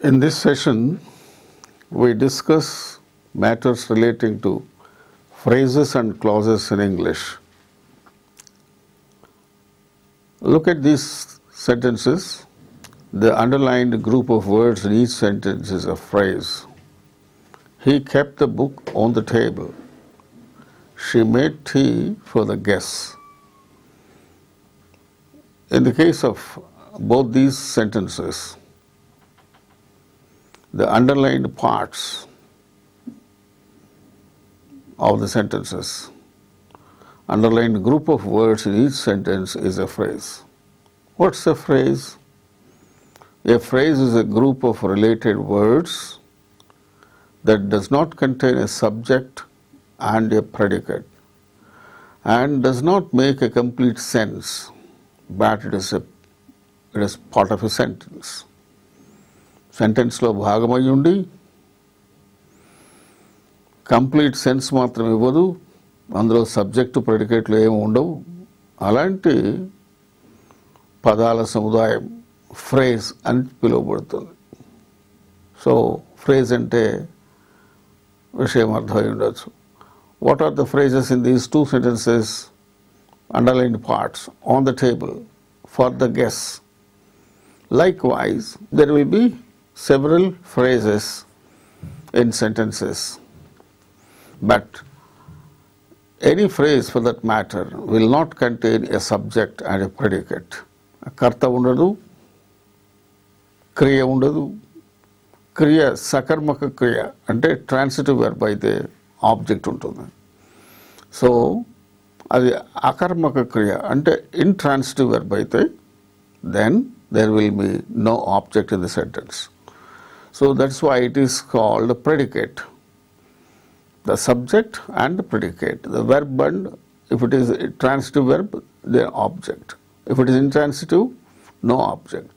In this session, we discuss matters relating to phrases and clauses in English. Look at these sentences. The underlined group of words in each sentence is a phrase. He kept the book on the table. She made tea for the guests. In the case of both these sentences, the underlined parts of the sentences, underlined group of words in each sentence is a phrase. What's a phrase? A phrase is a group of related words that does not contain a subject and a predicate and does not make a complete sense, but it is part of a sentence. సెంటెన్స్లో భాగమై ఉండి complete sense మాత్రం ఇవ్వదు, అందులో subject ప్రెడికేట్లు ఏమి ఉండవు. అలాంటి పదాల సముదాయం ఫ్రేజ్ అని పిలువబడుతుంది. సో ఫ్రేజ్ అంటే విషయం అర్థమై ఉండొచ్చు. What are the phrases in these two sentences? Underlined parts on the table for the guest. Likewise, there will be several phrases in sentences, but any phrase for that matter will not contain a subject and a predicate. Karta undadu, kriya undadu. Kriya sakarmaka kriya ante transitive verb aithe object untundi. So adi akarmaka kriya ante intransitive verb aithe then there will be no object in the sentence. So that's why it is called a predicate. The subject and the predicate. The verb and if it is a transitive verb, the object. If it is intransitive, no object.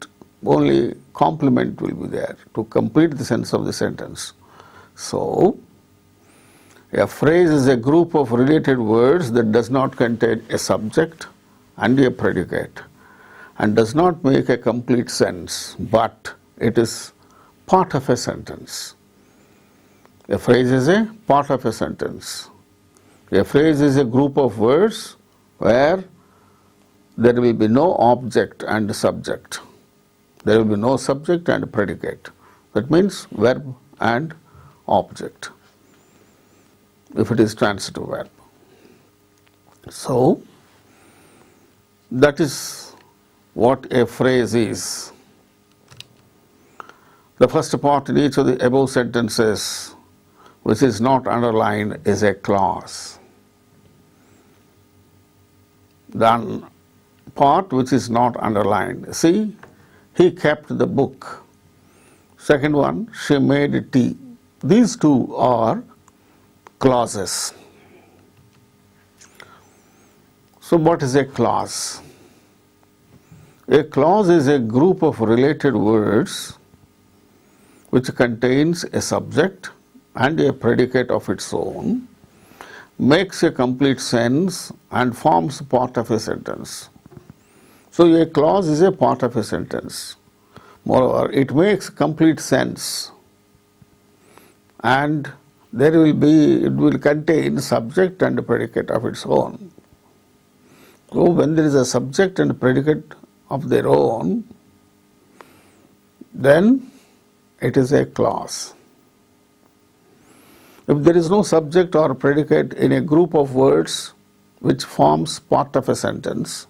Only complement will be there to complete the sense of the sentence. So, a phrase is a group of related words that does not contain a subject and a predicate and does not make a complete sense, but it is part of a sentence. A phrase is a part of a sentence. A phrase is a group of words where there will be no object and subject. There will be no subject and predicate. That means verb and object, if it is transitive verb. So, that is what a phrase is. The first part in each of the above sentences which is not underlined is a clause. The part which is not underlined, see, he kept the book. Second one, she made tea. These two are clauses. So what is a clause? A clause is a group of related words which contains a subject and a predicate of its own, makes a complete sense and forms part of a sentence. So a clause is a part of a sentence. Moreover, it makes complete sense and it will contain subject and predicate of its own. So when there is a subject and predicate of their own, then it is a clause. If there is no subject or predicate in a group of words which forms part of a sentence,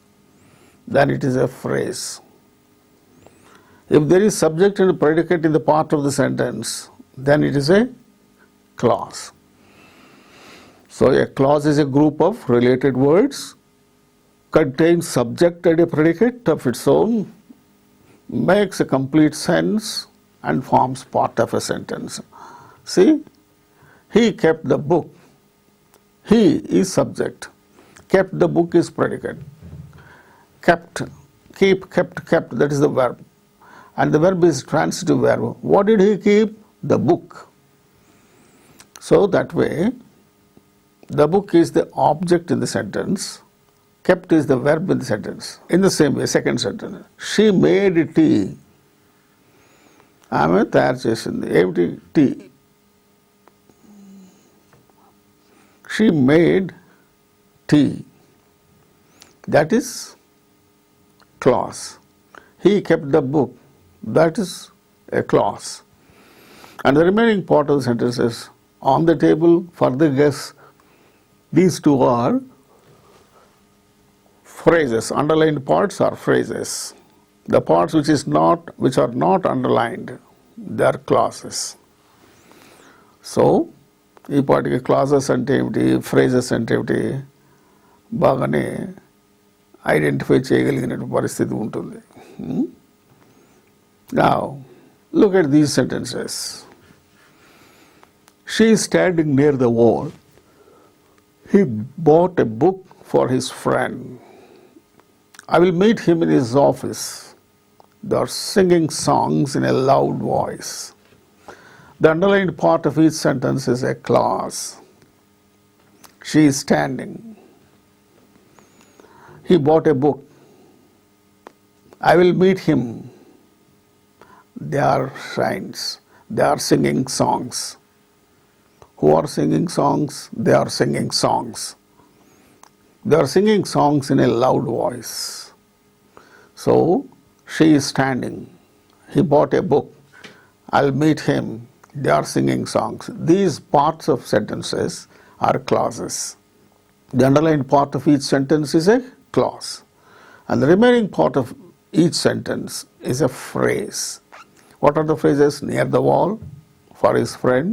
then it is a phrase. If there is subject and predicate in the part of the sentence, then it is a clause. So a clause is a group of related words, contains subject and a predicate of its own, makes a complete sense and forms part of a sentence. See, he kept the book. He is subject. Kept the book is predicate. Kept, keep, kept, that is the verb. And the verb is transitive verb. What did he keep? The book. So that way, the book is the object in the sentence. Kept is the verb in the sentence. In the same way, second sentence, she made tea. ఆమె తయారు చేసింది. ఏమిటి? Tea. She made tea. That is clause. He kept the book. That is a clause. And the remaining part of the sentence is on the table for the guests. These two are phrases. Underlined parts are phrases. The parts which are not underlined, they are clauses. So, ఈ పాటికి clauses అంటే ఏమిటి, phrases అంటే ఏమిటి బాగానే identify చేయగలిగిన పరిస్థితి ఉంటుంది. Now, look at these sentences. She is standing near the wall. He bought a book for his friend. I will meet him in his office. They are singing songs in a loud voice. The underlined part of each sentence is a clause. She is standing. He bought a book. I will meet him. They are friends. They are singing songs. Who are singing songs? They are singing songs. They are singing songs in a loud voice. So, she is standing. He bought a book. I'll meet him. They are singing songs. These parts of sentences are clauses. The underlined part of each sentence is a clause. And the remaining part of each sentence is a phrase. What are the phrases? Near the wall, for his friend,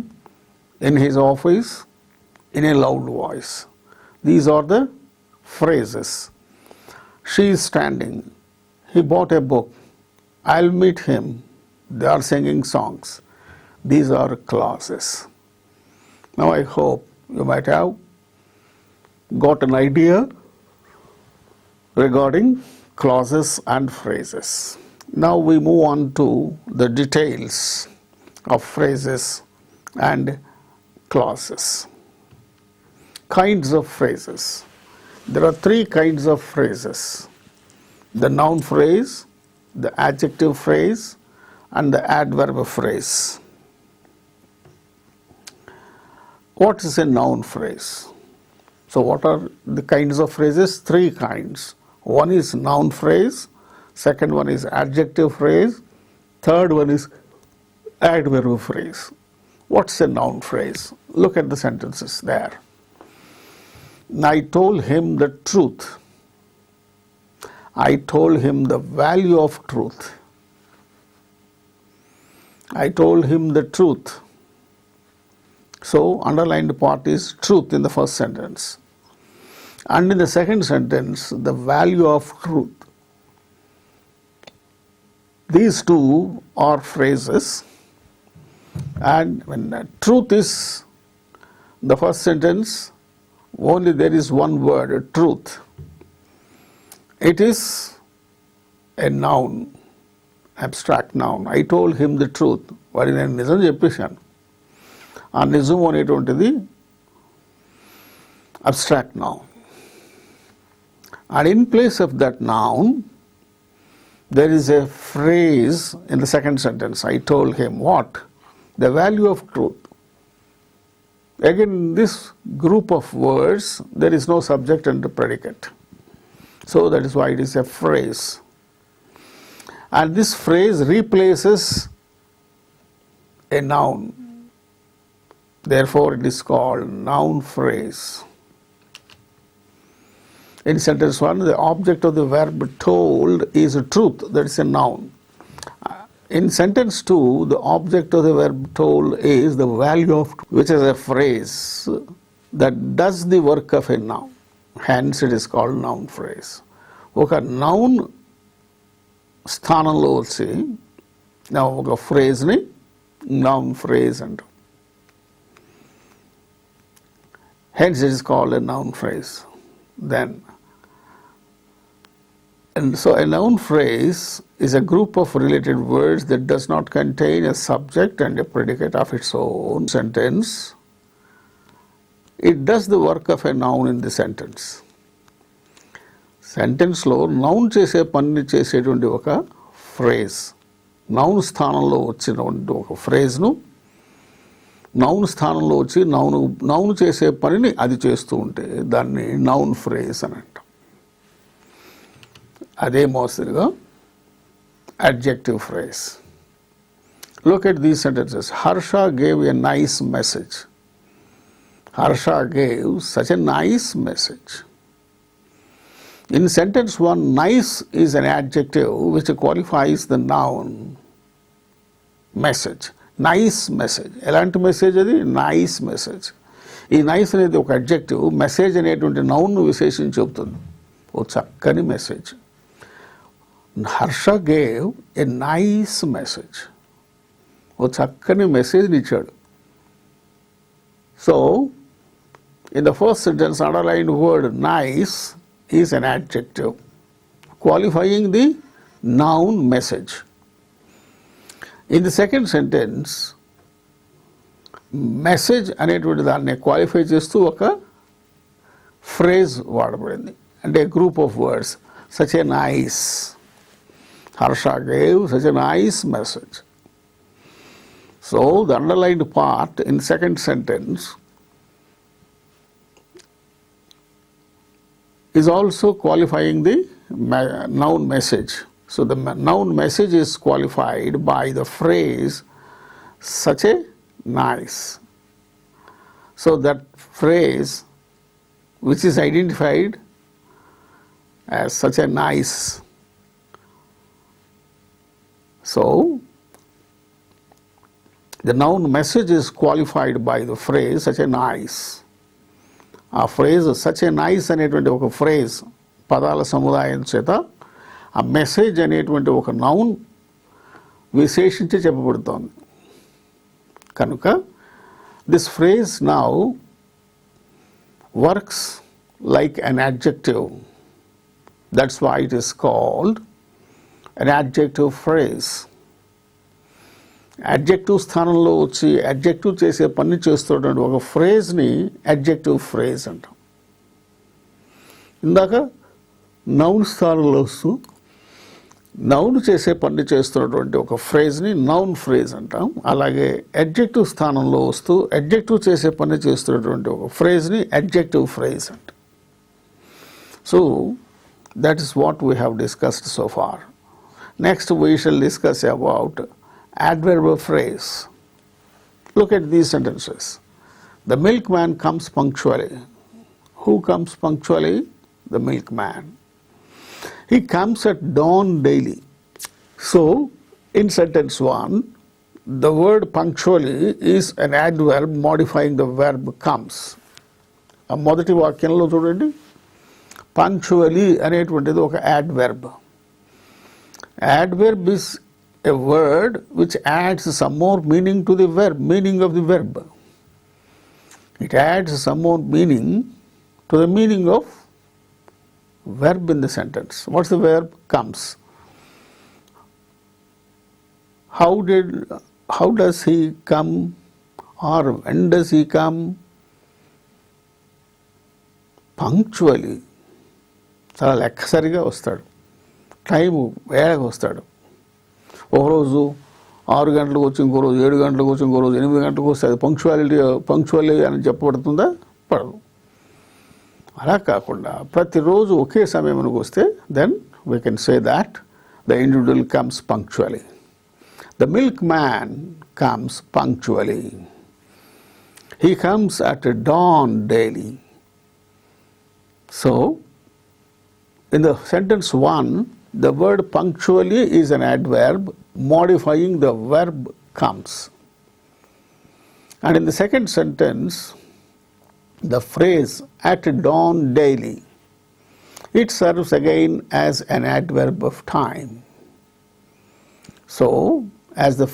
in his office, in a loud voice. These are the phrases. She is standing. He bought a book. I'll meet him. They are singing songs. These are clauses. Now I hope you might have got an idea regarding clauses and phrases. Now we move on to the details of phrases and clauses. Kinds of phrases. There are three kinds of phrases: the noun phrase, the adjective phrase, and the adverb phrase. What is a noun phrase? So what are the kinds of phrases? Three kinds. One is noun phrase, second one is adjective phrase, third one is adverb phrase. What's a noun phrase? Look at the sentences there. I told him the truth. I told him the value of truth. I told him the truth. So, underlined part is truth in the first sentence. And in the second sentence, the value of truth. These two are phrases. And when truth is the first sentence, only there is one word, truth. It is a noun, abstract noun. I told him the truth. వారి నేను నిజం చెప్పేశాను. ఆ నిజం అనేటువంటిది abstract noun. And in place of that noun, there is a phrase in the second sentence. I told him what? The value of truth. Again, in this group of words, there is no subject and predicate. So that is why it is a phrase. And this phrase replaces a noun. Therefore, it is called noun phrase. In sentence 1, the object of the verb told is truth. That is a noun. In sentence 2, the object of the verb told is the value of, which is a phrase that does the work of a noun. Hence, it is called noun phrase. ఒక noun స్థానంలో వచ్చి ఒక ఫ్రేజ్ని noun phrase అంటాం. Hence, it is called a noun phrase. Then, and so a noun phrase is a group of related words that does not contain a subject and a predicate of its own sentence. It does the work of a noun in the sentence. సెంటెన్స్లో noun చేసే పని చేసేటువంటి ఒక phrase noun స్థానంలో వచ్చినటువంటి ఒక ఫ్రేజ్ను noun స్థానంలో వచ్చి నౌన్ చేసే పనిని అది చేస్తూ ఉంటే దాన్ని నౌన్ ఫ్రేజ్ అని అంటాం. అదే మోస్తరుగా adjective phrase. Look at these sentences. Harsha gave a nice message. Harsha gave such a nice message. In sentence 1, nice is an adjective which qualifies the noun message. Nice message. ఎలాంటి message అది? Nice message. ఈ nice అనేది ఒక adjective, message అనేటువంటి నౌన్ను విశేషించి చెబుతుంది. ఓ చక్కని message. Harsha gave a nice message. ఓ చక్కని మెసేజ్ని ఇచ్చాడు. So in the first sentence underlined word nice is an adjective qualifying the noun message. In the second sentence message అనేటువంటి దాన్ని క్వాలిఫై చేస్తూ ఒక ఫ్రేజ్ వాడబడింది, అంటే group of words. Such a nice. Harsha gave such a nice message. So the underlined part in second sentence is also qualifying the noun message. So the noun message is qualified by the phrase such a nice. So that phrase which is identified as such a nice. So the noun message is qualified by the phrase such a nice. ఆ phrase such a nice అనేటువంటి ఒక phrase పదాల సముదాయం చేత ఆ message అనేటువంటి ఒక noun విశేషించి చెప్పబడుతోంది. కనుక this phrase now works like an adjective. That's why it is called an adjective phrase. Adjective స్థానంలో వచ్చి అడ్జెక్టివ్ చేసే పని చేస్తున్నటువంటి ఒక ఫ్రేజ్ని అడ్జెక్టివ్ ఫ్రేజ్ అంటాం. ఇందాక నౌన్ స్థానంలో వస్తూ నౌన్ చేసే పని చేస్తున్నటువంటి ఒక ఫ్రేజ్ని నౌన్ ఫ్రేజ్ అంటాం. అలాగే అడ్జెక్టివ్ స్థానంలో వస్తూ అడ్జెక్టివ్ చేసే పని చేస్తున్నటువంటి ఒక ఫ్రేజ్ని అడ్జెక్టివ్ ఫ్రేజ్ అంటాం. So that is what we have discussed so far. Next we shall discuss about adverb phrase. Look at these sentences. The milkman comes punctually. Who comes punctually? The milkman. He comes at dawn daily. So in sentence 1, the word punctually is an adverb modifying the verb comes. ఆ మొదటి వాక్యంలో చూడండి, punctually అనేటువంటిది ఒక adverb. Adverb is a word which adds some more meaning to the verb, meaning of the verb. It adds some more meaning to the meaning of verb in the sentence. What's the verb? Comes. How does he come, or when does he come? Punctually. చాలా లెక్కసరిగా వస్తాడు, time వేళగా వస్తాడు. ఒకరోజు 6 గంటలకు వచ్చి, ఇంకో రోజు 7 గంటలకు వచ్చి, ఇంకో రోజు 8 గంటలకు వస్తే అది పంక్చువాలిటీ అని చెప్పబడుతుందా? పడదు. అలా కాకుండా ప్రతిరోజు ఒకే సమయానికి వస్తే then we can say that the individual comes punctually. The milk man comes punctually. He comes at dawn daily. So in the sentence 1, the word punctually is an adverb modifying the verb comes. And in the second sentence, the phrase at dawn daily, it serves again as an adverb of time. So as the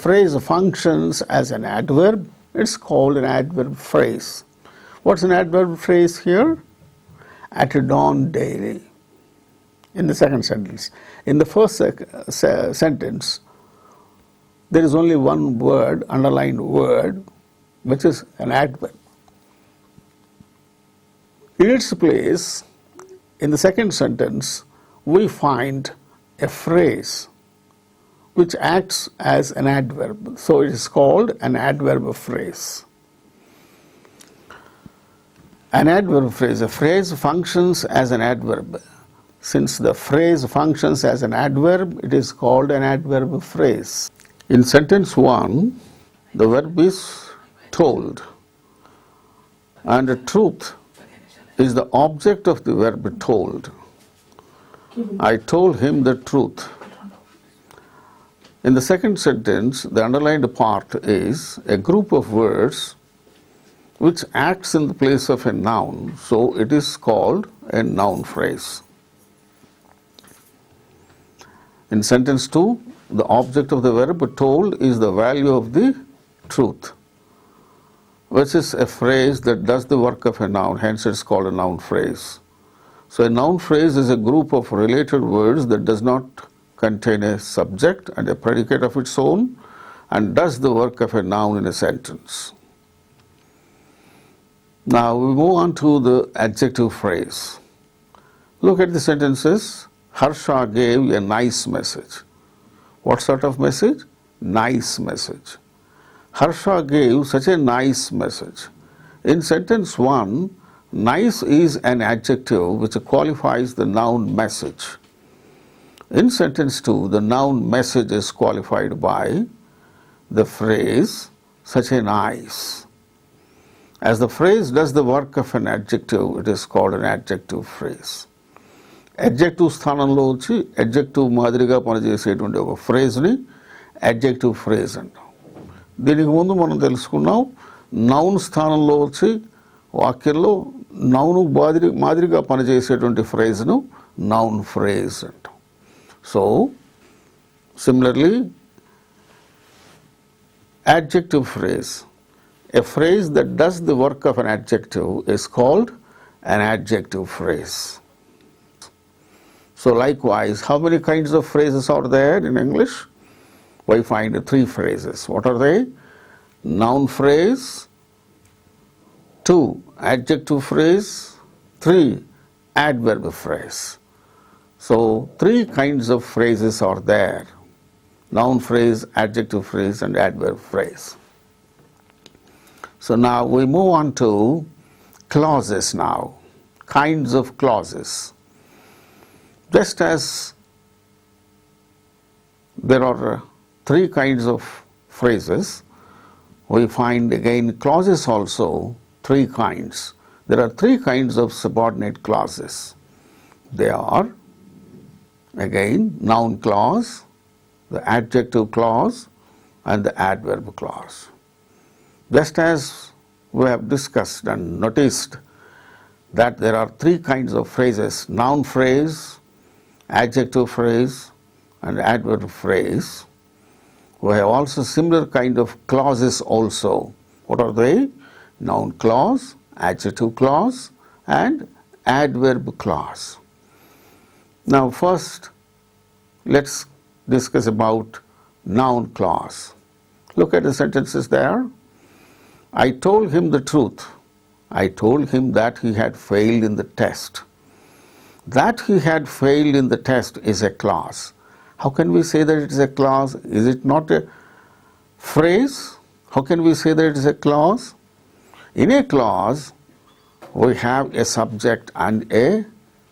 phrase functions as an adverb, it's called an adverb phrase. What's an adverb phrase here? At dawn daily. In the second sentence. In the first sentence, there is only one word, underlined word, which is an adverb. In its place, in the second sentence, we find a phrase which acts as an adverb. So it is called an adverb phrase. An adverb phrase. A phrase functions as an adverb. Since the phrase functions as an adverb, it is called an adverb phrase. In sentence 1, the verb is told, and the truth is the object of the verb told. I told him the truth. In the second sentence, the underlined part is a group of words which acts in the place of a noun, so it is called a noun phrase. In sentence 2, the object of the verb told is the value of the truth, which is a phrase that does the work of a noun, hence it's called a noun phrase. So a noun phrase is a group of related words that does not contain a subject and a predicate of its own and does the work of a noun in a sentence. Now we move on to the adjective phrase. Look at the sentences. Harsha gave a nice message. What sort of message? Nice message. Harsha gave such a nice message. In sentence 1, nice is an adjective which qualifies the noun message. In sentence 2, the noun message is qualified by the phrase such a nice. As the phrase does the work of an adjective, it is called an adjective phrase. Adjective స్థానంలో వచ్చి adjective మాదిరిగా పనిచేసేటువంటి ఒక ఫ్రేజ్ని adjective phrase అంటాం. దీనికి ముందు మనం తెలుసుకున్నాం నౌన్ స్థానంలో వచ్చి వాక్యంలో నౌను మాదిరిగా పనిచేసేటువంటి ఫ్రేజ్ను నౌన్ ఫ్రేజ్ అంటాం. So similarly adjective phrase. A phrase that does the work of an adjective is called an adjective phrase. So likewise, how many kinds of phrases are there in English? We find 3 phrases. What are they? Noun phrase, 2 adjective phrase, 3 adverb phrase. So 3 kinds of phrases are there. Noun phrase, adjective phrase and adverb phrase. So now we move on to clauses now, kinds of clauses. Just as there are 3 kinds of phrases, we find again clauses also 3 kinds. There are 3 kinds of subordinate clauses. They are again noun clause, the adjective clause and the adverb clause. Just as we have discussed and noticed that there are 3 kinds of phrases, noun phrase, adjective phrase and adverb phrase, we have also similar kind of clauses also. What are they? Noun clause, adjective clause and adverb clause. Now first let's discuss about noun clause. Look at the sentences there. I told him the truth. I told him that he had failed in the test. That he had failed in the test is a clause. How can we say that it is a clause? Is it not a phrase? How can we say that it is a clause? In a clause, we have a subject and a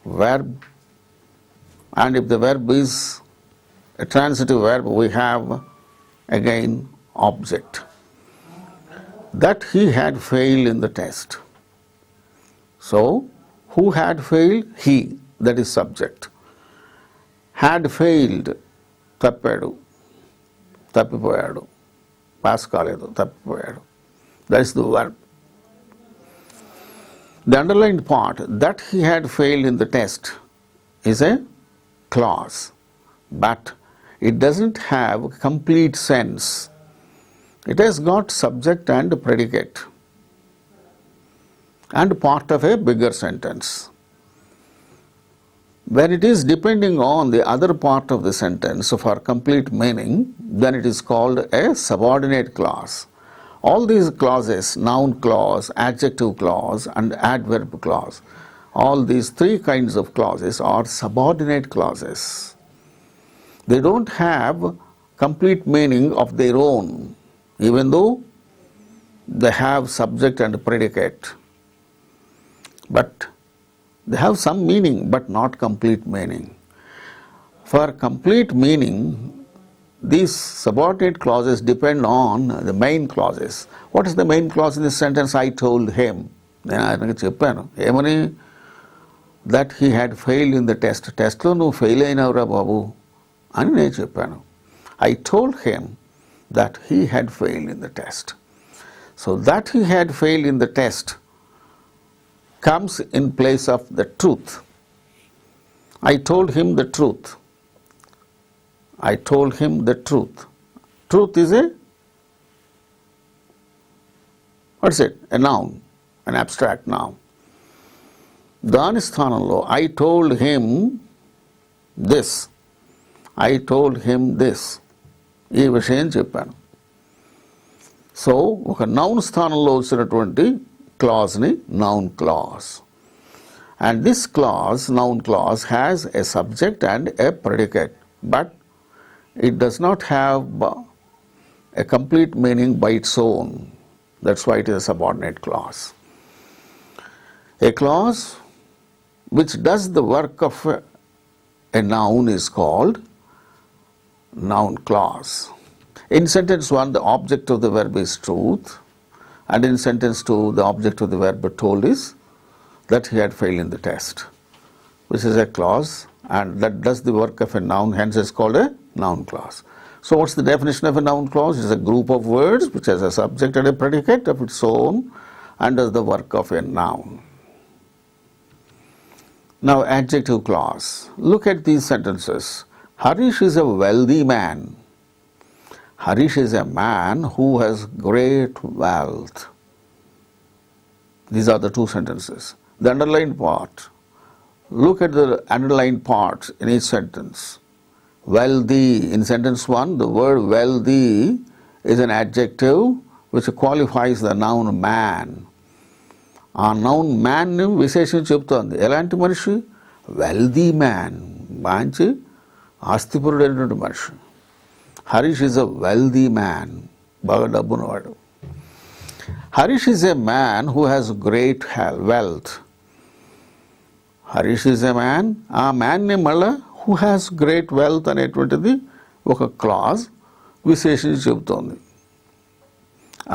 verb. And if the verb is a transitive verb, we have again object. That he had failed in the test. So, who had failed? He, that is subject. Had failed, తప్పాడు, తప్పిపోయాడు, pass కాలేదు, తప్పిపోయాడు. That is the verb. The underlined part, that he had failed in the test, is a clause, but it doesn't have complete sense. It has got subject and predicate and part of a bigger sentence. When it is depending on the other part of the sentence for complete meaning, then it is called a subordinate clause. All these clauses, noun clause, adjective clause and adverb clause, all these 3 kinds of clauses are subordinate clauses. They don't have complete meaning of their own, even though they have subject and predicate. But they have some meaning, but not complete meaning. For complete meaning, these subordinate clauses depend on the main clauses. What is the main clause in this sentence? I told him. నేను ఆయనకు చెప్పాను ఏమని, that he had failed in the test. టెస్ట్లో నువ్వు fail అయినావురా బాబు అని నేను చెప్పాను. I told him that he had failed in the test. So that he had failed in the test comes in place of the truth. I told him the truth. I told him the truth. Truth is what's it? A noun, an abstract noun. దాని స్థానంలో I told him this. I told him this. ఈ విషయం చెప్పాను. So ఒక noun స్థానంలో వచ్చినటువంటి క్లాజ్ని noun clause. And this clause, noun clause, has a subject and a predicate, but it does not have a complete meaning by its own. That's why it is a subordinate clause. A clause which does the work of a noun is called noun clause. In sentence 1, the object of the verb is truth, and in sentence 2, the object of the verb told is that he had failed in the test, which is a clause, and that does the work of a noun, hence it's called a noun clause. So what's the definition of a noun clause? It's a group of words which has a subject and a predicate of its own and does the work of a noun. Now adjective clause. Look at these sentences. Harish is a wealthy man. Harish is a man who has great wealth. These are the two sentences. The underlined part. Look at the underlined parts in each sentence. Wealthy. In sentence 1, the word wealthy is an adjective which qualifies the noun man. ఆ noun మ్యాన్ని విశేషం చెప్తోంది. ఎలాంటి మనిషి? Wealthy man, మంచి ఆస్తిపరుడైనటువంటి మనిషి. Harish is a wealthy man, బాగా డబ్బున్నవాడు. Harish is a man who has great wealth. Harish is a man, ఆ మ్యాన్ని మళ్ళా హూ హ్యాస్ గ్రేట్ వెల్త్ అనేటువంటిది ఒక క్లాజ్ విశేషించి చెబుతోంది.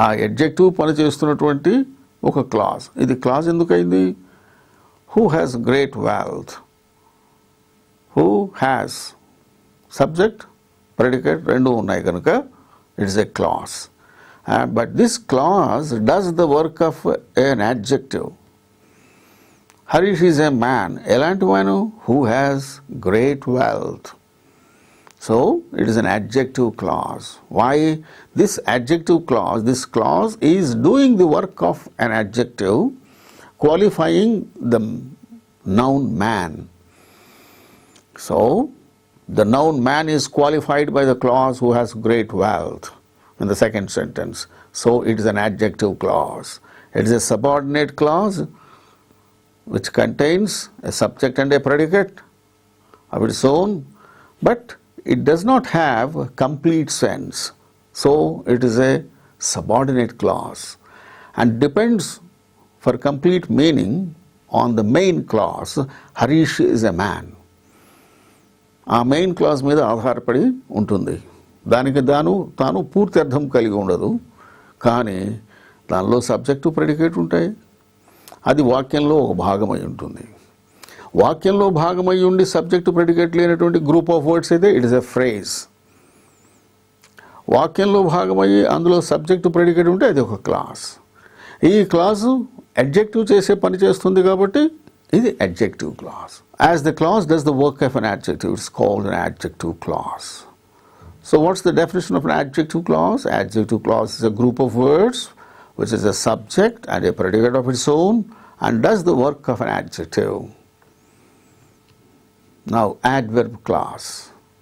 ఆ అడ్జెక్టివ్ పనిచేస్తున్నటువంటి ఒక క్లాజ్. ఇది క్లాజ్ ఎందుకైంది? Who has great wealth. Who has subject predicate రెండు ఉన్నాయి కనుక it's a clause. But this clause does the work of an adjective. Harish is a man, ఎలాంటి వాను? Who has great wealth. So it is an adjective clause. Why? This adjective clause, this clause is doing the work of an adjective, qualifying the noun man. So the noun man is qualified by the clause who has great wealth in the second sentence. So it is an adjective clause. It is a subordinate clause which contains a subject and a predicate of its own, but it does not have a complete sense. So it is a subordinate clause and depends for complete meaning on the main clause. Harish is a man. ఆ main clause మీద ఆధారపడి ఉంటుంది. దానికి తాను పూర్తి అర్థం కలిగి ఉండదు, కానీ దానిలో సబ్జెక్టు ప్రెడికేట్ ఉంటాయి. అది వాక్యంలో ఒక భాగమై ఉంటుంది. వాక్యంలో భాగమై ఉండి సబ్జెక్టు ప్రెడికేట్ లేనటువంటి గ్రూప్ ఆఫ్ వర్డ్స్ అయితే ఇట్ ఇస్ ఎ ఫ్రేజ్. వాక్యంలో భాగమయ్యి అందులో సబ్జెక్టు ప్రెడికేట్ ఉంటే అది ఒక క్లాస్. ఈ క్లాసు అడ్జెక్టివ్ చేసే పని చేస్తుంది కాబట్టి ఇది adjective class. As the class does the work of an adjective, it's called an adjective class. So what's the definition of an adjective clause? Adjective clause is a group of words which is a subject and a predicate of its own and does the work of an adjective. Now adverb clause.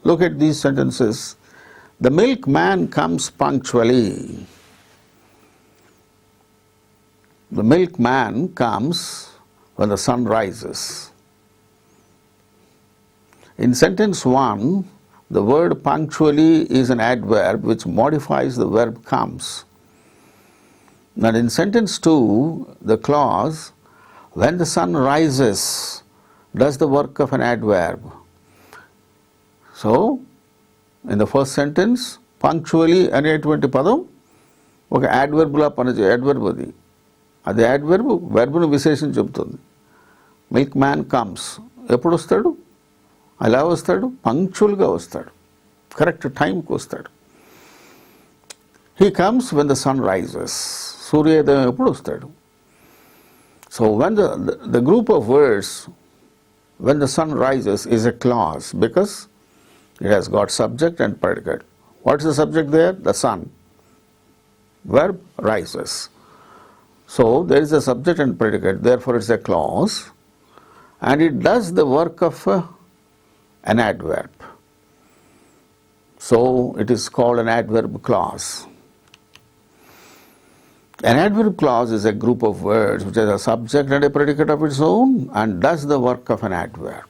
Look at these sentences. The milkman comes punctually. The milkman comes when the sun rises. In sentence 1, the word punctually is an adverb which modifies the verb comes. And in sentence 2, the clause, when the sun rises, does the work of an adverb. So, in the first sentence, punctually అనేటువంటి పదం ఒక యాడ్వర్బ్లా adverb అది adverb వెర్బ్ను విశేషం చెబుతుంది. Milk man comes, ఎప్పుడు వస్తాడు, అలా వస్తాడు, పంక్చువల్గా వస్తాడు, కరెక్ట్ టైంకి వస్తాడు. He comes when the sun rises, సూర్యోదయం ఎప్పుడు వస్తాడు. So when the group of words when the sun rises is a clause because it has got subject and predicate. What is the subject there? The sun. Verb rises. So there is a subject and predicate, therefore it's a clause, and it does the work of an adverb. So it is called an adverb clause. An adverb clause is a group of words which has a subject and a predicate of its own and does the work of an adverb.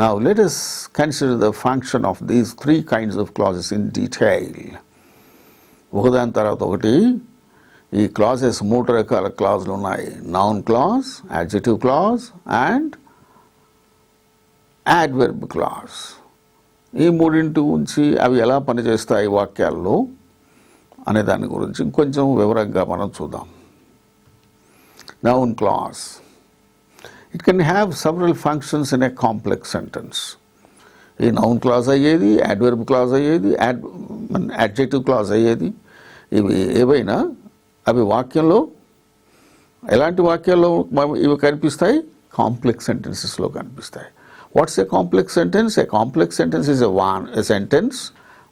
Now let us consider the function of these three kinds of clauses in detail. ఒకదాని తర్వాత ఒకటి ఈ clauses మూడు రకాల క్లాజులు ఉన్నాయి. Noun clause, adjective clause and adverb clause. ఈ మూడింటి గురించి అవి ఎలా పనిచేస్తాయి వాక్యాల్లో అనే దాని గురించి ఇంకొంచెం వివరంగా మనం చూద్దాం. Noun clause, it can have several functions in a complex sentence. ఈ నౌన్ క్లాజ్ అయ్యేది, యాడ్వర్బ్ క్లాజ్ అయ్యేది, యాడ్జెక్టివ్ క్లాజ్ అయ్యేది, ఇవి ఏవైనా అవి వాక్యంలో ఎలాంటి వాక్యాల్లో ఇవి కనిపిస్తాయి, కాంప్లెక్స్ సెంటెన్సెస్లో కనిపిస్తాయి. Watts A complex sentence? A complex sentence is a sentence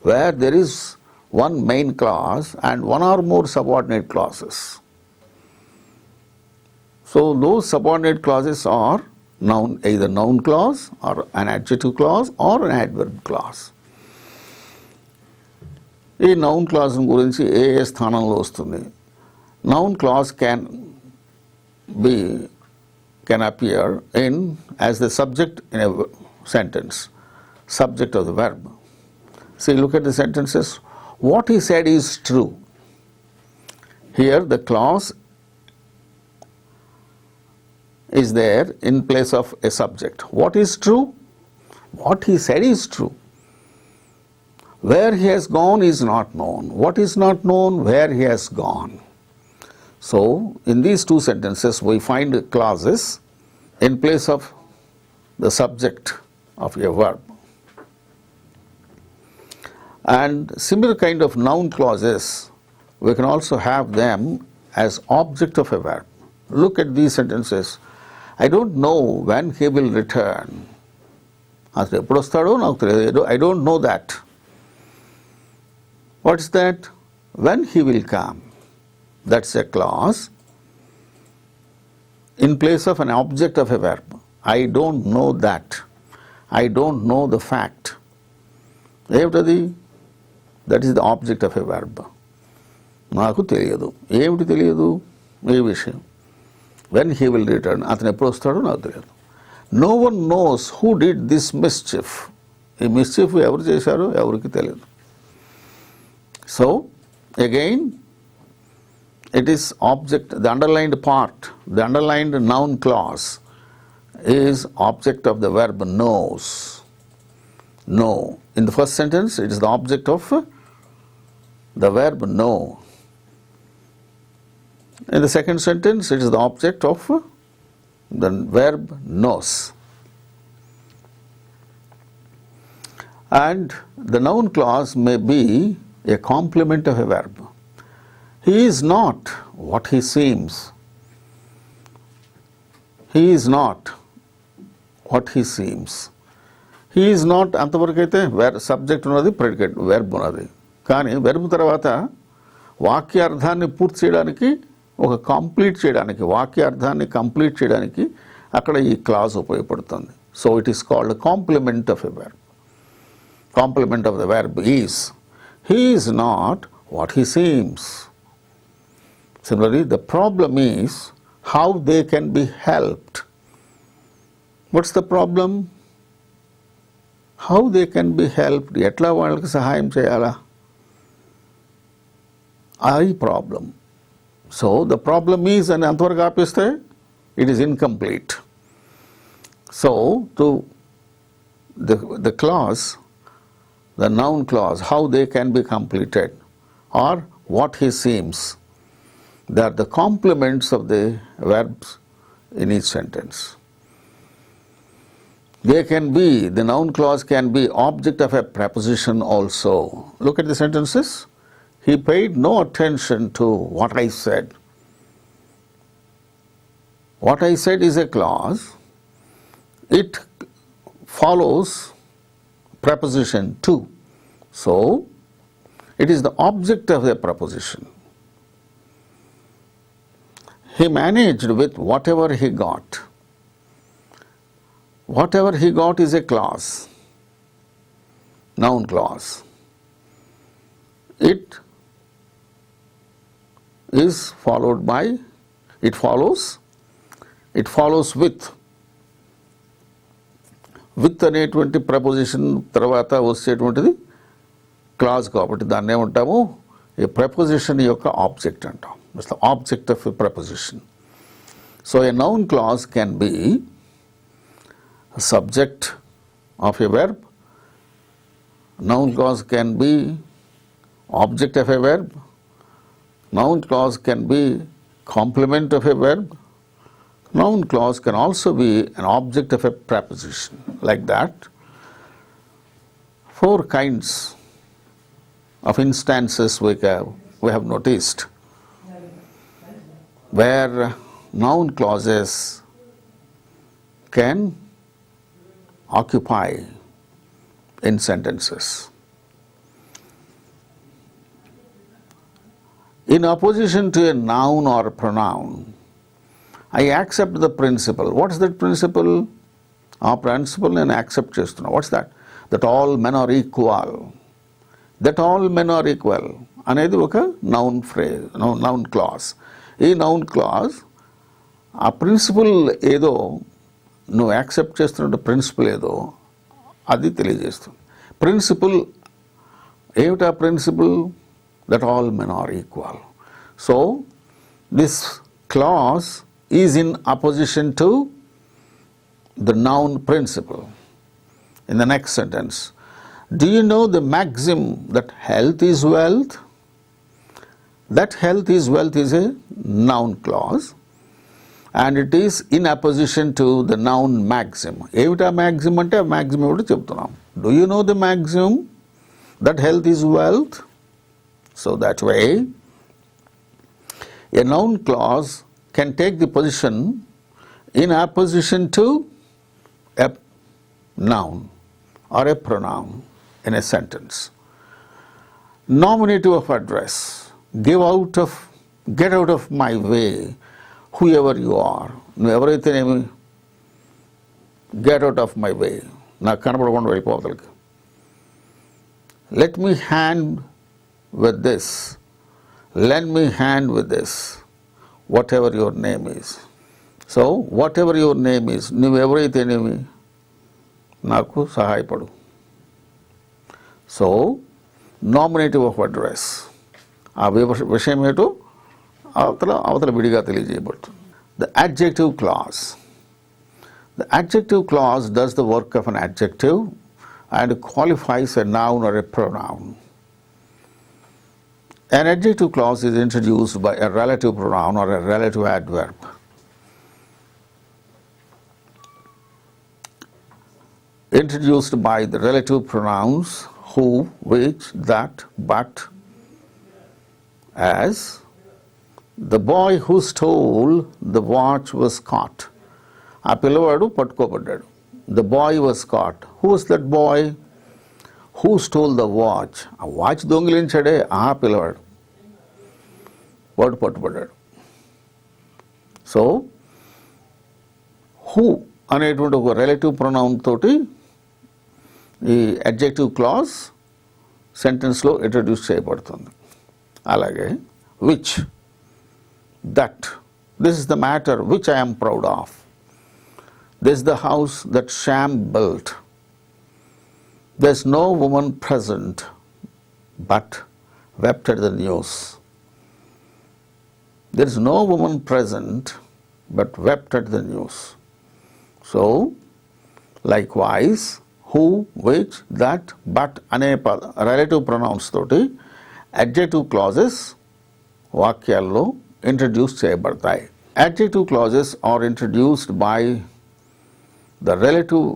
where there is one main clause and one or more subordinate clauses. So those subordinate clauses are either noun clause or an adjective clause or an adverb clause. ఈ noun clause గురించి ఏ స్థానంలో వస్తుంది? Noun clause can appear as the subject in a sentence, subject of the verb. See, look at the sentences. What he said is true. Here the clause is there in place of a subject. What is true? What he said is true. Where he has gone is not known. What is not known? Where he has gone. So in these two sentences we find clauses in place of the subject of a verb. And similar kind of noun clauses, we can also have them as object of a verb. Look at these sentences. I don't know when he will return. I don't know that. What is that? When he will come. That's a clause in place of an object of a verb. I don't know that. I don't know the fact. That is the object of a verb. నాకు తెలియదు. ఏమిటి తెలియదు? ఏ విషయం. When he will return. అతను ఎప్పుడు వస్తాడో నాకు తెలియదు. No one knows who did this mischief. ఈ మిస్చిఫ్ ఎవరు చేశారో ఎవరికి తెలియదు. So again it is object, the underlined part, the underlined noun clause is object of the verb knows. Know. In the first sentence, it is the object of the verb know. In the second sentence, it is the object of the verb knows. And the noun clause may be a complement of a verb. He is not what he seems. He is not what he seems. He is not అంతవరకు అయితే subject ఉన్నది, predicate verb ఉన్నది. కానీ verb తర్వాత వాక్యార్థాన్ని పూర్తి చేయడానికి, వాక్యార్థాన్ని complete చేయడానికి అక్కడ ఈ క్లాజ్ ఉపయోగపడుతుంది. So it is called complement of a verb. Complement of the verb is he is not what he seems. Similarly, the problem is how they can be helped. What's the problem? How they can be helped, ఎట్లా వాళ్ళకి సహాయం చేయాలా, అది problem. So the problem is అని అంతవరకు ఆపిస్తే it is incomplete. So to the clause, the noun clause, how they can be completed, or what he seems, they are the complements of the verbs in each sentence. They can be, the noun clause can be object of a preposition also. Look at the sentences. He paid no attention to what I said. What I said is a clause. It follows preposition to. So, it is the object of the preposition. He managed with whatever he got. Whatever he got is a clause, noun clause. It is followed by, it follows with అనేటువంటి preposition తర్వాత వచ్చేటువంటిది clause కాబట్టి దాన్ని ఏమంటాము, ఈ preposition యొక్క object అంటాం. It's the object of a preposition. So a noun clause can be subject of a verb, noun clause can be object of a verb, noun clause can be complement of a verb, noun clause can also be an object of a preposition. Like that, 4 kinds of instances we have noticed where noun clauses can occupy in sentences. In opposition to a noun or a pronoun, I accept the principle. What is that principle? Our principle నేను accept చేస్తున్నా. What's that? That all men are equal. That all men are equal అనేది ఒక noun phrase, noun clause. ఈ noun clause ఆ principal ఏదో, నువ్వు accept చేస్తున్న principal ఏదో అది తెలియజేస్తుంది. ప్రిన్సిపల్ ఏమిటా principle? That all men are equal. So this clause is in opposition to the noun principle. In the next sentence, do you know the maxim that health is wealth? That health is wealth is a noun clause and it is in opposition to the noun maxim. Evita maxim ante maxim evudu cheptunam. Do you know the maxim that health is wealth? So that way a noun clause can take the position in opposition to a noun or a pronoun in a sentence. Nominative of address, get out of my way, whoever you are. Everything, get out of my way. Na kanapadakunda vellipovaliki. Let me hand with this. Lend me hand with this. Whatever your name is. So, whatever your name is, నువ్వు ఎవరైతేనేమి నాకు సహాయపడు. So nominative of address, ఆ విషయం ఏటో అవతల విడిగా తెలియజేయబడుతుంది. The adjective clause. The adjective clause does the work of an adjective and qualifies a noun or a pronoun. An adjective clause is introduced by a relative pronoun or a relative adverb. Introduced by the relative pronouns who, which, that, but, as the boy who stole the watch was caught. ఆ పిల్లవాడు పట్టుకోబడ్డాడు. The boy was caught. Who was that boy? Who stole the watch? ఆ watch దొంగిలించాడే ఆ పిల్లవాడు, వాడు పట్టుబడ్డాడు. So who అనేటువంటి ఒక relative pronoun తోటి ఈ అడ్జెక్టివ్ క్లాజ్ సెంటెన్స్లో ఇంట్రడ్యూస్ చేయబడుతుంది. అలాగే which, that, this is the matter which I am proud of, this is the house that Shyam built. There's no woman present but wept at the news. There is no woman present but wept at the news. So, likewise, who, which, that, but అనే relative pronouns తోటి adjective clauses వాక్యాల్లో introduce చేయబడతాయి. Adjective clauses are introduced by the relative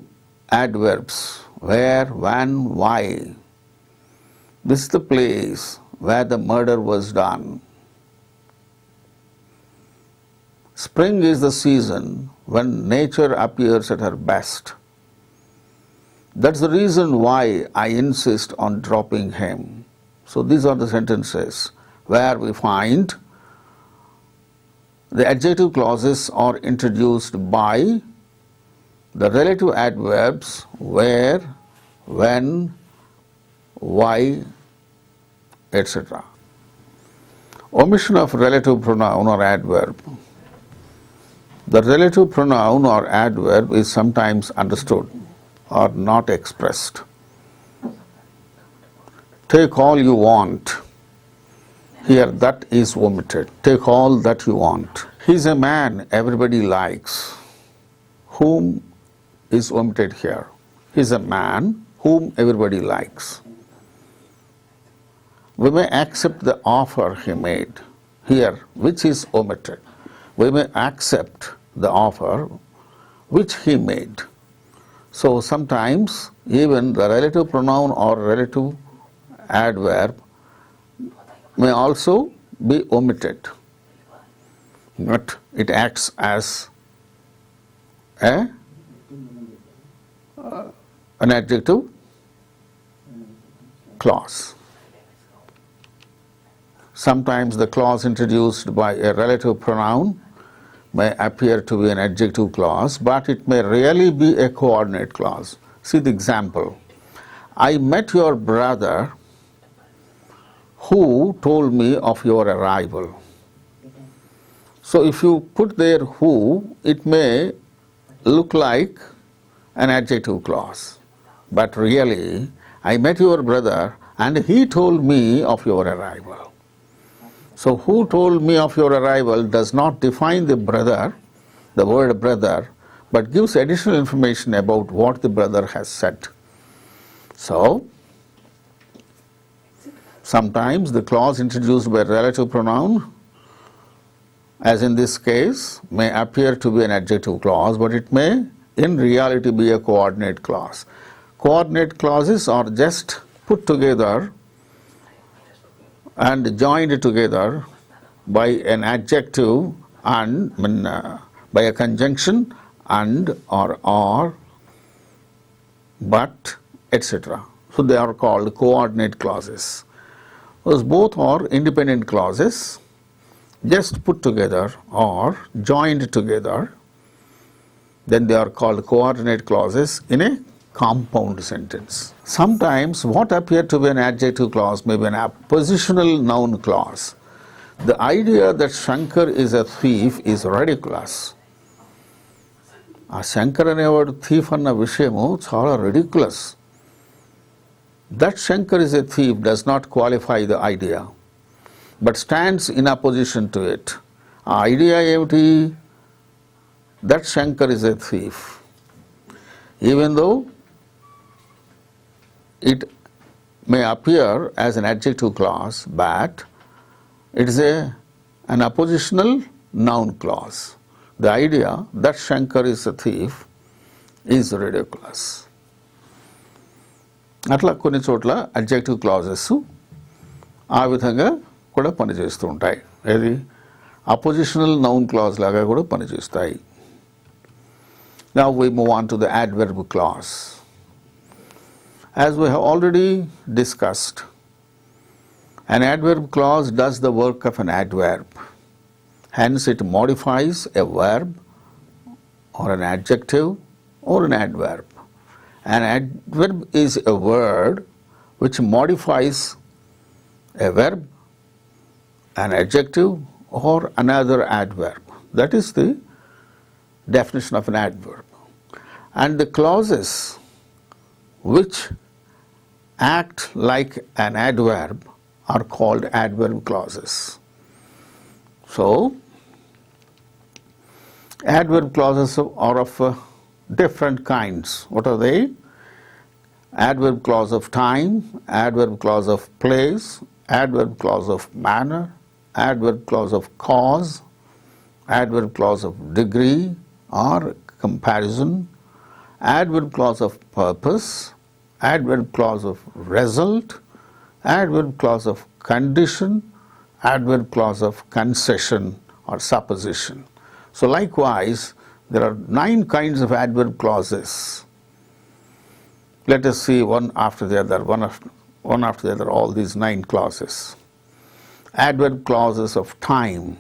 adverbs where, when, why. This is the place where the murder was done. Spring is the season when nature appears at her best. That's the reason why I insist on dropping him. So these are the sentences where we find the adjective clauses are introduced by the relative adverbs where, when, why, etc. Omission of relative pronoun or adverb. The relative pronoun or adverb is sometimes understood or not expressed. Take all you want. Here that is omitted. Take all that you want. He's a man everybody likes. Whom is omitted here. He's a man whom everybody likes. We may accept the offer he made. Here, which is omitted. We may accept the offer which he made. So sometimes even the relative pronoun or relative adverb may also be omitted, but it acts as an adjective clause. Sometimes the clause introduced by a relative pronoun may appear to be an adjective clause, but it may really be a coordinate clause. See the example. I met your brother who told me of your arrival. So if you put there who, it may look like an adjective clause. But really, I met your brother and he told me of your arrival. So who told me of your arrival does not define the brother, the word brother, but gives additional information about what the brother has said. So, sometimes the clause introduced by relative pronoun, as in this case, may appear to be an adjective clause, but it may in reality be a coordinate clause. Coordinate clauses are just put together and joined together by an adjective and by a conjunction and or but, etc. So they are called coordinate clauses. Those both are independent clauses just put together or joined together, then they are called coordinate clauses in a compound sentence. Sometimes what appear to be an adjective clause may be an appositional noun clause. The idea that Shankar is a thief is ridiculous. A Shankar అనేవాడు thief అన్న విషయము చాలా ridiculous. That Shankar is a thief does not qualify the idea, but stands in opposition to it. ఆ idea ఏమిటి? That Shankar is a thief. Even though it may appear as an adjective clause, but it is an oppositional noun clause. The idea that Shankar is a thief is ridiculous. అట్లా కొన్ని చోట్ల adjective clauses ఆ విధంగా కూడా పనిచేస్తూ ఉంటాయి. ఏది oppositional noun clause లాగా కూడా పనిచేస్తాయి. Now we move on to the adverb clause. As we have already discussed, an adverb clause does the work of an adverb. Hence it modifies a verb or an adjective or an adverb. An adverb is a word which modifies a verb, an adjective or another adverb. That is the definition of an adverb. And the clauses which act like an adverb are called adverb clauses. So, adverb clauses are of different kinds. What are they? Adverb clause of time, adverb clause of place, adverb clause of manner, adverb clause of cause, adverb clause of degree or comparison, adverb clause of purpose, adverb clause of result, adverb clause of condition, adverb clause of concession or supposition. So likewise, there are 9 kinds of adverb clauses. Let us see one after the other, one after the other, all these 9 clauses. Adverb clauses of time.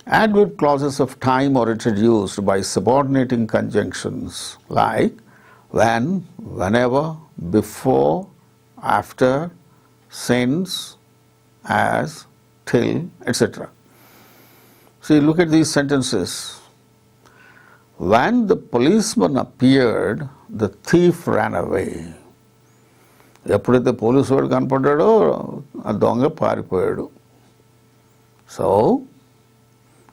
Adverb clauses of time are introduced by subordinating conjunctions like when, whenever, before, after, since, as, till, etc. See, look at these sentences. When the policeman appeared, the thief ran away. ఎప్పుడైతే police వాడు కనపడ్డాడో ఆ దొంగ పారిపోయాడు. So,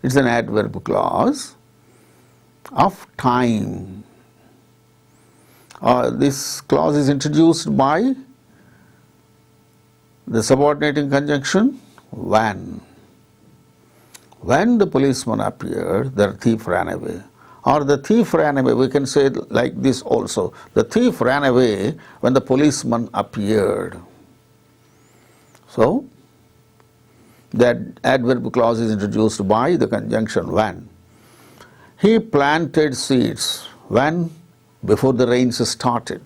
it's an adverb clause of time. This clause is introduced by the subordinating conjunction when. When the policeman appeared, the thief ran away. Or the thief ran away, we can say like this also. The thief ran away when the policeman appeared. So, that adverb clause is introduced by the conjunction when. He planted seeds when? Before the rains started.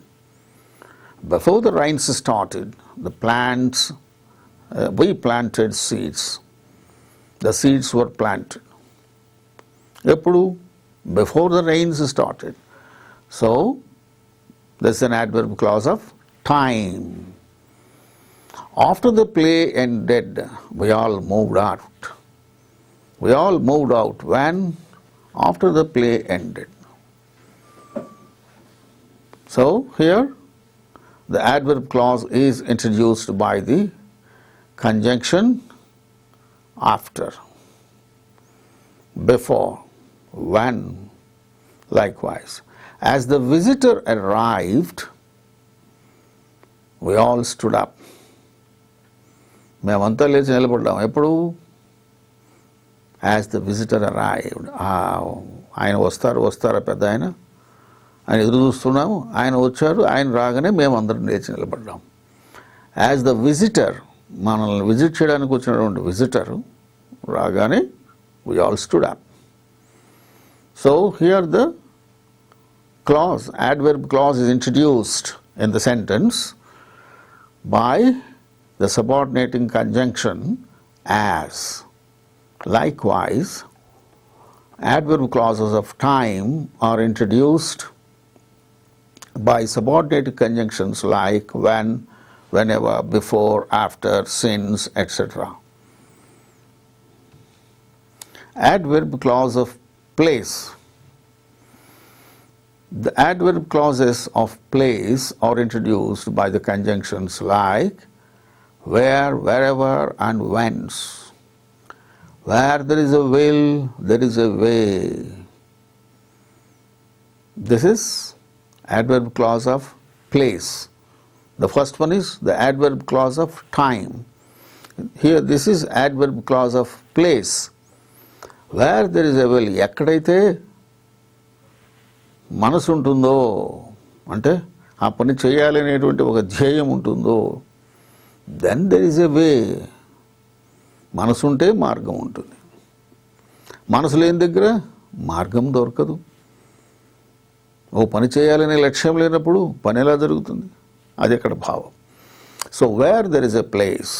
Before the rains started, the plants, we planted seeds. The seeds were planted. Eppudu? Before the rains started. So, there's an adverb clause of time. After the play ended, we all moved out. We all moved out when? After the play ended. So, here the adverb clause is introduced by the conjunction after, before, when, likewise. As the visitor arrived, we all stood up. మేమంతా లేచి నిలబడ్డాం. ఎప్పుడు? As the visitor arrived. ఆయన వస్తారా పెద్ద ఆయన ఎదురు చూస్తున్నాము. ఆయన వచ్చారు, ఆయన రాగానే మేమందరం లేచి నిలబడ్డాం. యాజ్ ద విజిటర్, మనల్ని విజిట్ చేయడానికి వచ్చినటువంటి విజిటర్ రాగానే we all stood up. So here the clause, adverb clause is introduced in the sentence by the subordinating conjunction as. Likewise, adverb clauses of time are introduced by subordinated conjunctions like when, whenever, before, after, since, etc. Adverb clause of place. The adverb clauses of place are introduced by the conjunctions like where, wherever, and whence. Where there is a will, there is a way. This is adverb clause of place. The first one is the adverb clause of time. Here this is adverb clause of place. Where there is a will, ఎక్కడైతే మనసు ఉంటుందో, అంటే ఆ పని చేయాలనేటువంటి ఒక ధ్యేయం ఉంటుందో, దెన్ దెర్ ఇస్ ఎ వే. మనసు ఉంటే మార్గం ఉంటుంది. మనసు లేని దగ్గర మార్గం దొరకదు. ఓ పని చేయాలనే లక్ష్యం లేనప్పుడు పని ఎలా జరుగుతుంది? అది ఇక్కడ భావం. So where there is a place,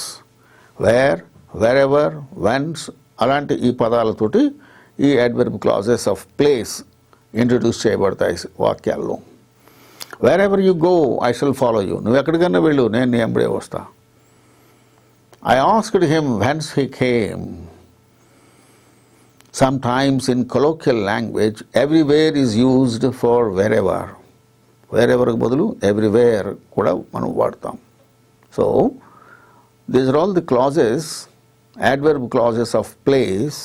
where, wherever, whence, అలాంటి ఈ పదాలతోటి ఈ adverb clauses of place introduce చేయబడతాయి వాక్యాల్లో. Wherever you go I shall follow you. నువ్వు ఎక్కడికన్నా వెళ్ళు, నేను నీ వెంబడే వస్తా. I asked him whence he came. Sometimes in colloquial language, everywhere is used for wherever. వేరెవర్కి బదులు ఎవ్రీవేర్ కూడా మనం వాడతాం. So these are all the clauses, adverb clauses of place,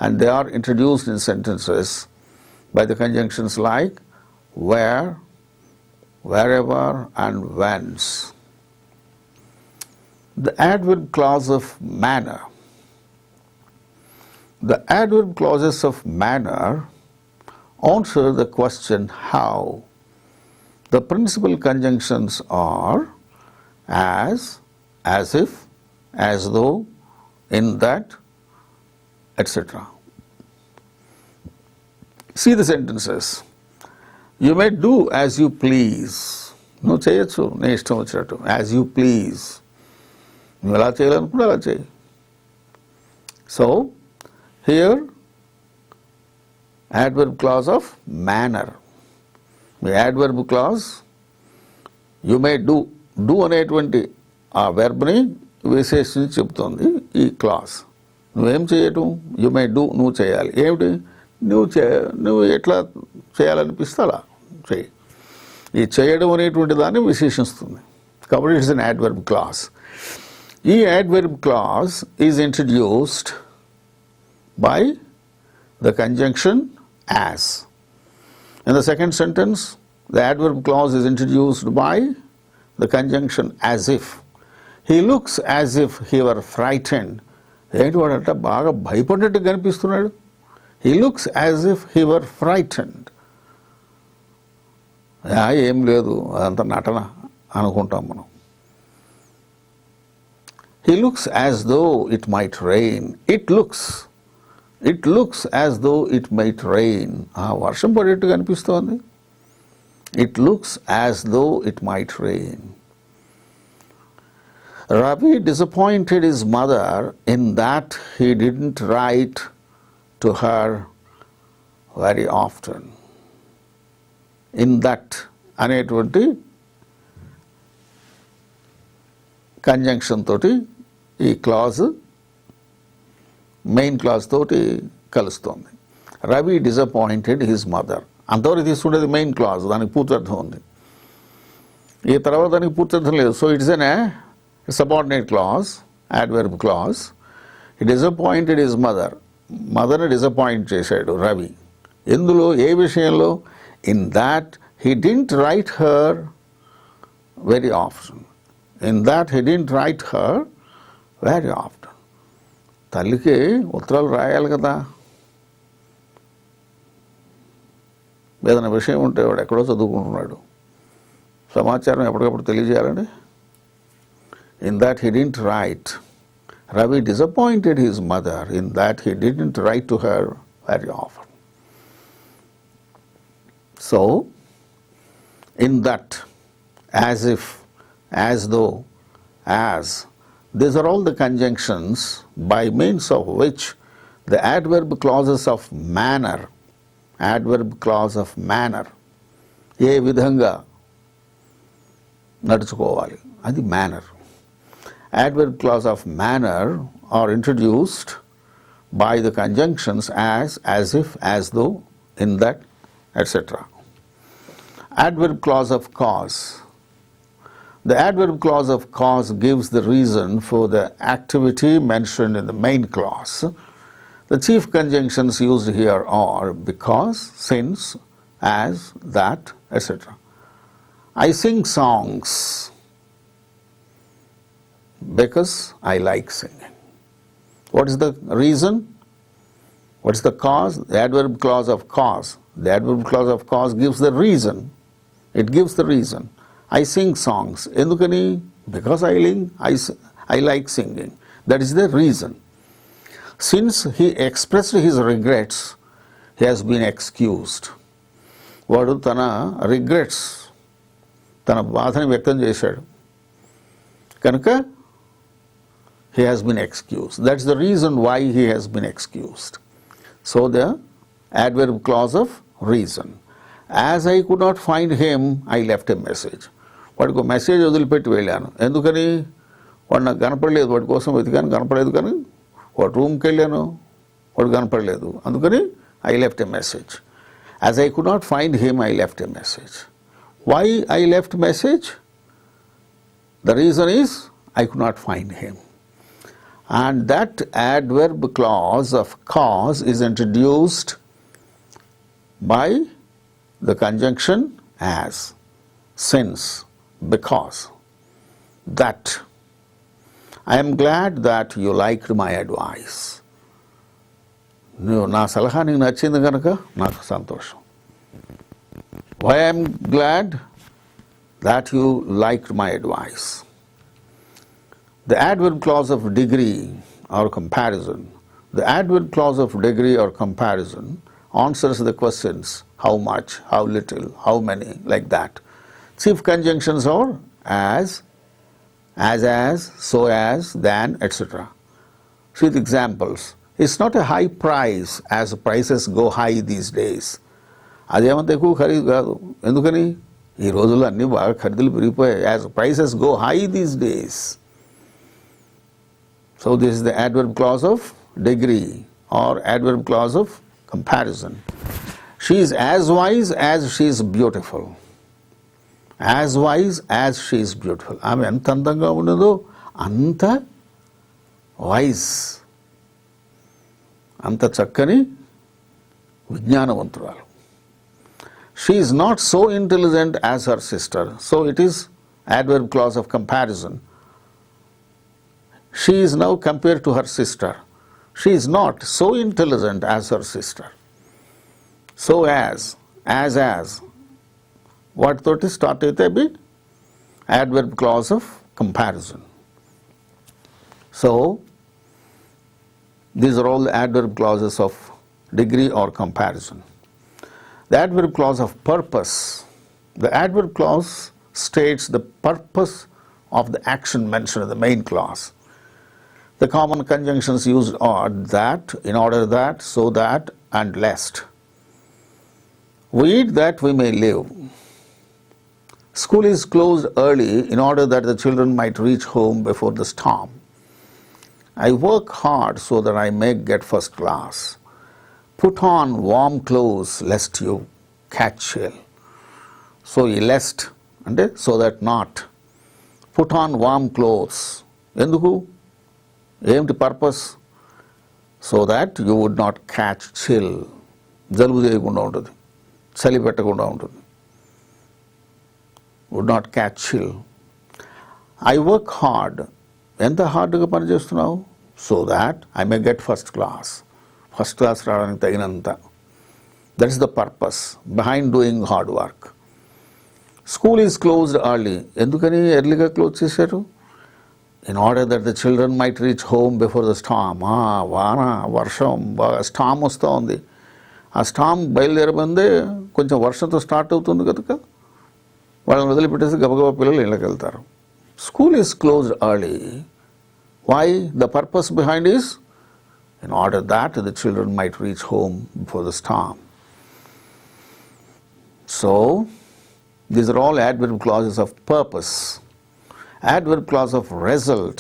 and they are introduced in sentences by the conjunctions like where, wherever, and whence. The adverb clause of manner. The adverb clauses of manner answer the question how. The principal conjunctions are as if, as though, in that, etc. See the sentences. You may do as you please. నువ్వు చేయొచ్చు నీ ఇష్టం వచ్చినట్టు. As you please, నువ్వు ఎలా చేయాలనుకుంటే అలా చేయి. So here adverb clause of manner. The adverb clause, you may do, do అనేటువంటి ఆ వెర్బ్ని విశేషించి చెప్తుంది ఈ క్లాస్. నువ్వేం చేయటం, యు మే డూ, నువ్వు చేయాలి. ఏమిటి, నువ్వు ఎట్లా చేయాలనిపిస్తే అలా చేయి. ఈ చేయడం అనేటువంటి దాన్ని విశేషిస్తుంది కాబట్టి ఇట్స్ అన్ యాడ్వర్బ్ క్లాస్. ఈ adverb class is introduced by the conjunction as. In the second sentence, the adverb clause is introduced by the conjunction as if. He looks as if he were frightened. ఏంటి వాడంట బాగా భయపడ్డట్టు కనిపిస్తున్నాడు. He looks as if he were frightened. ఏం లేదు, అదంతా నటన అనుకుంటాం మనం. He looks as though it might rain. It looks as though it might rain. వర్షం పడేట్టు కనిపిస్తోంది. It looks as though it might rain. Ravi disappointed his mother in that he didn't write to her very often. In that అనేటువంటి conjunction తోటి ఈ clause main class తోటి కలుస్తోంది. Ravi disappointed his mother, అంతవరకు తీసుకునేది main clause, దానికి పూర్తర్థం ఉంది. ఈ తర్వాత దానికి పూర్తర్థం లేదు. So it's an subordinate clause, adverb clause. He disappointed his mother, మదర్ని డిసప్పాయింట్ చేశాడు రవి. ఎందులో, ఏ విషయంలో? In that he didn't write her very often. In that he didn't write her very often. తల్లికి ఉత్తరాలు రాయాలి కదా, ఏదైనా విషయం ఉంటే వాడు ఎక్కడో చదువుకుంటున్నాడు, సమాచారం ఎప్పటికప్పుడు తెలియజేయాలండి. In that he didn't write. Ravi disappointed his mother in that he didn't write to her very often. So in that, as if, as though, as, these are all the conjunctions by means of which the adverb clauses of manner, adverb clause of manner, ఏ విధంగా నడుచుకోవాలి అది manner. Adverb clause of manner are introduced by the conjunctions as if, as though, in that, etc. Adverb clause of cause. The adverb clause of cause gives the reason for the activity mentioned in the main clause. The chief conjunctions used here are because, since, as, that, etc. I sing songs because I like singing. What is the reason? What is the cause? The adverb clause of cause. The adverb clause of cause gives the reason. It gives the reason. I sing songs. ఎందుకని? Because I like singing. That is the reason. Since he expressed his regrets, he has been excused. వాడు తన regrets, తన బాధని వ్యక్తం చేశాడు కనుక he has been excused. That's the reason why he has been excused. So the adverb clause of reason. As I could not find him, I left a message. వాడికి ఒక message వదిలిపెట్టి వెళ్ళాను. ఎందుకని? వాడు నాకు కనపడలేదు, వాడి కోసం వెతికాను, కనపడలేదు. కానీ వాడు రూమ్కి వెళ్ళాను, వాడు కనపడలేదు. అందుకని I left a message. As I could not find him, I left a message. Why I left message? The reason is I could not find him. And that adverb clause of cause is introduced by the conjunction as, since, because. That. I am glad that you liked my advice. నువ్వు నా సలహా నీకు నచ్చింది కనుక నాకు సంతోషం. Why I am glad that you liked my advice. The adverb clause of degree or comparison. The adverb clause of degree or comparison answers the questions how much, how little, how many, like that. Chief conjunctions are as, so as, than, etc. See the examples. It's not a high price as prices go high these days. అదేమంత ఎక్కువ ఖరీదు కాదు. ఎందుకని? ఈ రోజుల్లో అన్నీ బాగా ఖరీదులు పెరిగిపోయాయి. As prices go high these days. So this is the adverb clause of degree or adverb clause of comparison. She is as wise as she is beautiful. As wise as she is beautiful. ఆమె ఎంత అందంగా ఉన్నదో అంత wise, అంత చక్కని విజ్ఞానవంతురాలు. She is not so intelligent as her sister. So it is adverb clause of comparison. She is now compared to her sister. She is not so intelligent as her sister. So as. వాటితోటి start అయితే అవి adverb clause of comparison. So these are all the adverb clauses of degree or comparison. The adverb clause of purpose. The adverb clause states the purpose of the action mentioned in the main clause. The common conjunctions used are that, in order that, so that, and lest. We eat that we may live. School is closed early in order that the children might reach home before the storm. I work hard so that I may get first class. Put on warm clothes lest you catch chill. So lest అంటే so that not. Put on warm clothes. ఎందుకు? ఏమిటి purpose? So that you would not catch chill. జలుబు చేయకుండా ఉంటుంది, చలి పెట్టకుండా ఉంటుంది. Would not catch chill. I work hard. ఎంత హార్డ్గా పనిచేస్తున్నావు? So that I may get first class. First class రావడానికి తగినంత. That is the purpose behind doing hard work. School is closed early. ఎందుకని ఎర్లీగా క్లోజ్ చేశారు? In order that the children might reach home before the storm. వాన, వర్షం, బాగా storm వస్తూ ఉంది. ఆ స్టామ్ బయలుదేరబందే కొంచెం వర్షంతో స్టార్ట్ అవుతుంది కనుక వాళ్ళని వదిలిపెట్టేసి గబగబా పిల్లలు ఇళ్ళకి వెళ్తారు. School is closed early. Why? The purpose behind is in order that the children might reach home before the storm. So, these are all adverb clauses of purpose. Adverb clause of result.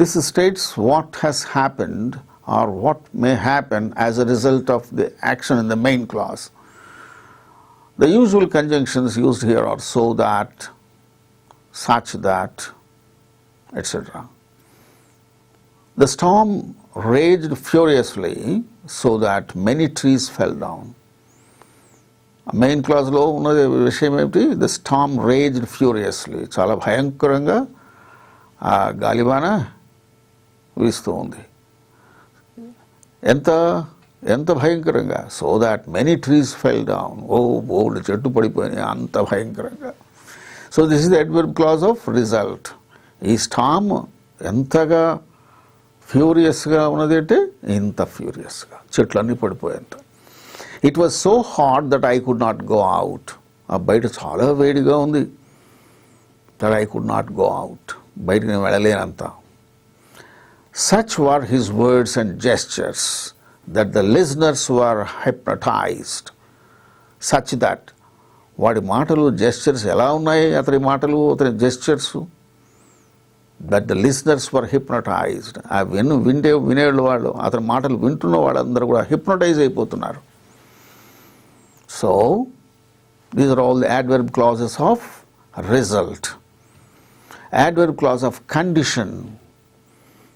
This states what has happened or what may happen as a result of the action in the main clause. The usual conjunctions used here are so that, such that, etc. The storm raged furiously so that many trees fell down. Main క్లాస్లో ఉన్న విషయం ఏమిటి? The storm raged furiously. చాలా భయంకరంగా ఆ గాలివాన వీస్తూ ఉంది. ఎంత భయంకరంగా? So that many trees fell down. బోల్డ్ చెట్టు పడిపోయినాయి, అంత భయంకరంగా. So this is the adverb clause of result. ఈ స్టామ్ ఎంతగా ఫ్యూరియస్గా ఉన్నది అంటే ఇంత ఫ్యూరియస్గా చెట్లన్నీ పడిపోయేంత. It was so hot that I could not go out. ఆ బయట చాలా వేడిగా ఉంది. That I could not go out. బయటకు నేను వెళ్ళలేనంత. Such were his words and gestures that the listeners were hypnotised. Such that, వాడి మాటలు, జెస్చర్స్ ఎలా ఉన్నాయి? అతని మాటలు, అతని gestures, that the listeners were hypnotised. ఆ వినేళ్ళు వాళ్ళు, అతని మాటలు వింటున్న వాళ్ళందరూ కూడా హిప్నటైజ్ అయిపోతున్నారు. So These are all the adverb clauses of result. Adverb clause of condition.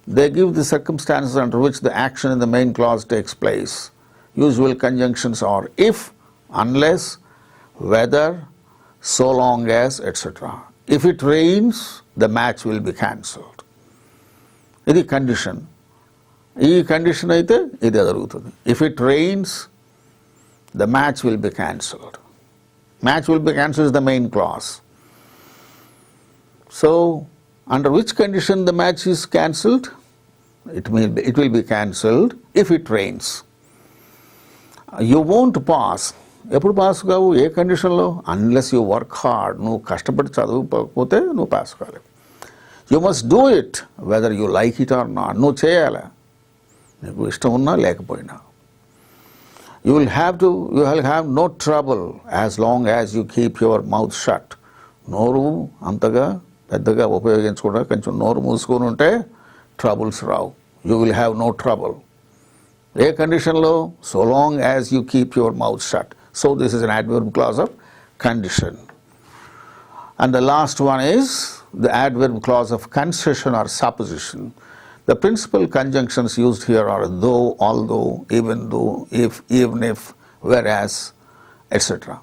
They give the circumstances under which the action in the main clause takes place. Usual conjunctions are if, unless, whether, so long as, etc. If it rains, the match will be cancelled. ఇది condition. ఈ condition అయితే ఇది జరుగుతుంది. If it rains, the match will be cancelled. Match will be cancelled is the main clause. So, under which condition the match is cancelled? It will be cancelled if it rains. You won't pass. ఎప్పుడు pass కావు? ఏ కండిషన్లో? Unless you work hard. నువ్వు కష్టపడి చదువుకోకపోతే నువ్వు pass కాలేవు. You must do it whether you like it or not. నువ్వు చేయాలి, నీకు ఇష్టం ఉన్నా లేకపోయినా. You will have no trouble as long as you keep your mouth shut. నోరు అంతగా పెద్దగా ఉపయోగించకుండా కొంచెం నోరు మూసుకొని ఉంటే troubles Rao. You will have no trouble. ఏ కండిషన్లో? So long as you keep your mouth shut. So this is an adverb clause of condition. And the last one is the adverb clause of concession or supposition. The principal conjunctions used here are though, although, even though, if, even if, whereas, etc.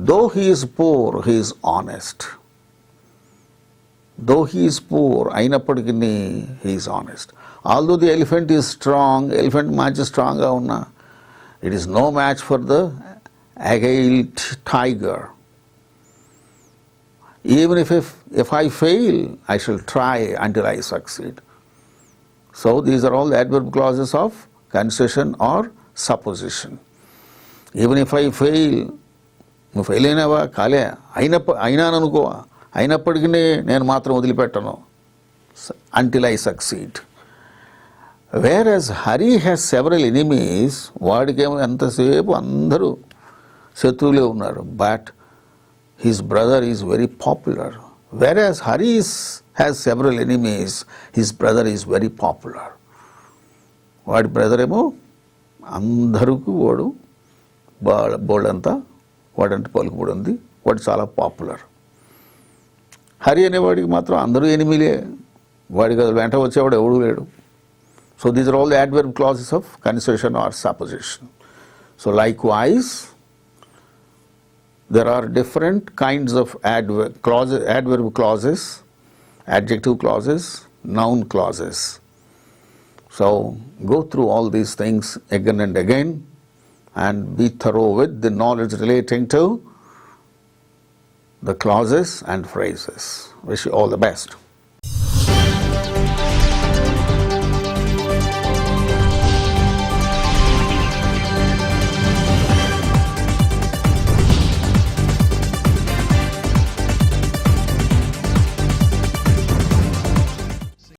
Though he is poor, he is honest. Though he is poor, అయినప్పటికీ he is honest. Although the elephant is strong, elephant match strong గా ఉన్నా, it is no match for the agile tiger. Even if I fail, I shall try until I succeed. So these are all the adverb clauses of concession or supposition. Even if I fail, నువ్వు fail అయినావా? కాలే, అయినాననుకో, అయినప్పటికీ నేను మాత్రం వదిలిపెట్టను. Until I succeed. Whereas Hari has several enemies, వాడికేమో ఎంతసేపు అందరూ శత్రువులే ఉన్నారు. But his brother is very popular. Whereas Hari has several enemies, his brother is very popular. వాడి బ్రదర్ ఏమో అందరికీ వాడు బోల్డంతా వాడంటే పలుకుబడి ఉంది, వాడు చాలా పాపులర్. హరి అనేవాడికి మాత్రం అందరూ ఎనిమిలే, వాడికి అది వెంట వచ్చేవాడు ఎవడూ లేడు. So these are all the adverb clauses of concession or supposition. So likewise, there are different kinds of adverb clauses, adjective clauses, noun clauses. So go through all these things again and again and be thorough with the knowledge relating to the clauses and phrases. Wish you all the best.